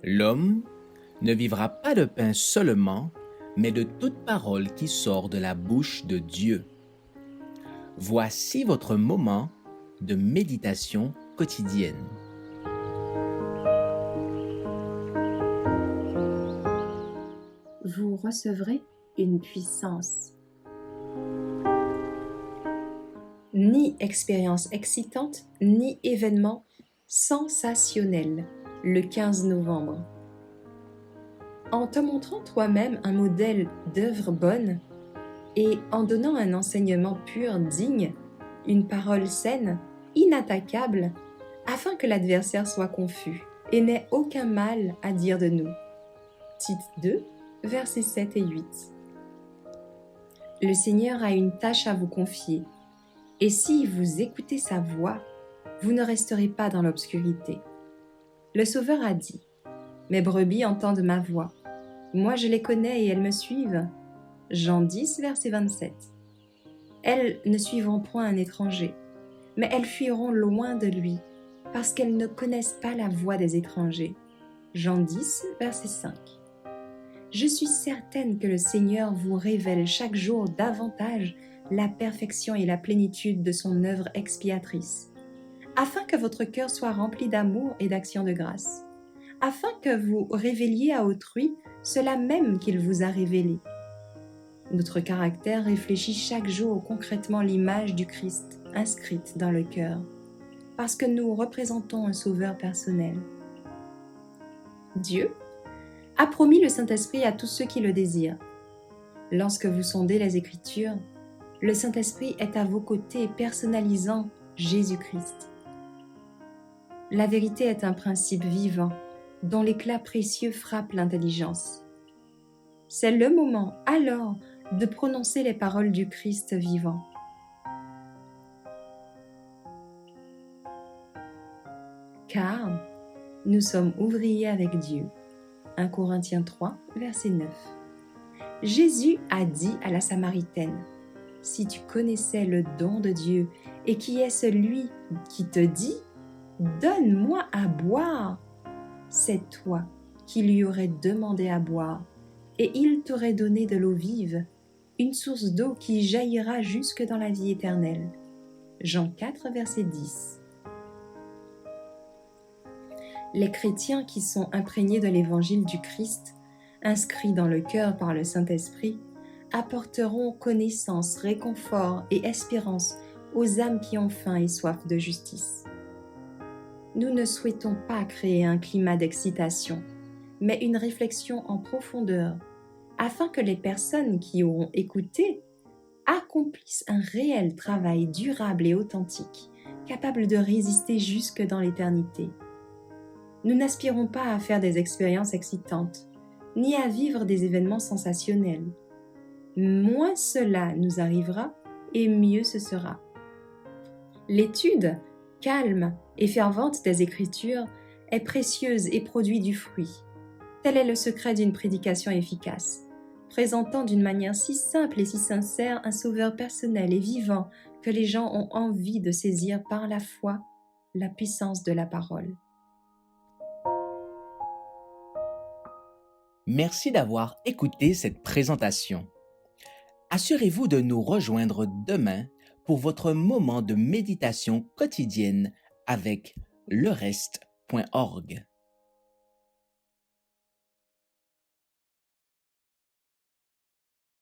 L'homme ne vivra pas de pain seulement, mais de toute parole qui sort de la bouche de Dieu. Voici votre moment de méditation quotidienne. Vous recevrez une puissance. Ni expérience excitante, ni événement sensationnel, le 15 novembre. En te montrant toi-même un modèle d'œuvre bonne et en donnant un enseignement pur, digne, une parole saine, inattaquable, afin que l'adversaire soit confus et n'ait aucun mal à dire de nous. Tite 2, versets 7 et 8. Le Seigneur a une tâche à vous confier, et si vous écoutez sa voix, vous ne resterez pas dans l'obscurité. Le Sauveur a dit : « Mes brebis entendent ma voix. Moi je les connais et elles me suivent. » Jean 10, verset 27. Elles ne suivront point un étranger, mais elles fuiront loin de lui, parce qu'elles ne connaissent pas la voix des étrangers. Jean 10, verset 5. Je suis certaine que le Seigneur vous révèle chaque jour davantage la perfection et la plénitude de son œuvre expiatrice, afin que votre cœur soit rempli d'amour et d'action de grâce, afin que vous révéliez à autrui cela même qu'il vous a révélé. Notre caractère réfléchit chaque jour concrètement l'image du Christ inscrite dans le cœur, parce que nous représentons un sauveur personnel. Dieu a promis le Saint-Esprit à tous ceux qui le désirent. Lorsque vous sondez les Écritures, le Saint-Esprit est à vos côtés personnalisant Jésus-Christ. La vérité est un principe vivant dont l'éclat précieux frappe l'intelligence. C'est le moment alors de prononcer les paroles du Christ vivant. Car nous sommes ouvriers avec Dieu. 1 Corinthiens 3, verset 9. Jésus a dit à la Samaritaine : « Si tu connaissais le don de Dieu et qui est celui qui te dit : Donne-moi à boire, c'est toi qui lui aurais demandé à boire, et il t'aurait donné de l'eau vive, une source d'eau qui jaillira jusque dans la vie éternelle. » Jean 4, verset 10. Les chrétiens qui sont imprégnés de l'évangile du Christ, inscrits dans le cœur par le Saint-Esprit, apporteront connaissance, réconfort et espérance aux âmes qui ont faim et soif de justice. Nous ne souhaitons pas créer un climat d'excitation, mais une réflexion en profondeur, afin que les personnes qui auront écouté accomplissent un réel travail durable et authentique, capable de résister jusque dans l'éternité. Nous n'aspirons pas à faire des expériences excitantes, ni à vivre des événements sensationnels. Moins cela nous arrivera, et mieux ce sera. L'étude calme et fervente des Écritures est précieuse et produit du fruit. Tel est le secret d'une prédication efficace, présentant d'une manière si simple et si sincère un sauveur personnel et vivant que les gens ont envie de saisir par la foi la puissance de la parole. Merci d'avoir écouté cette présentation. Assurez-vous de nous rejoindre demain pour votre moment de méditation quotidienne avec lereste.org.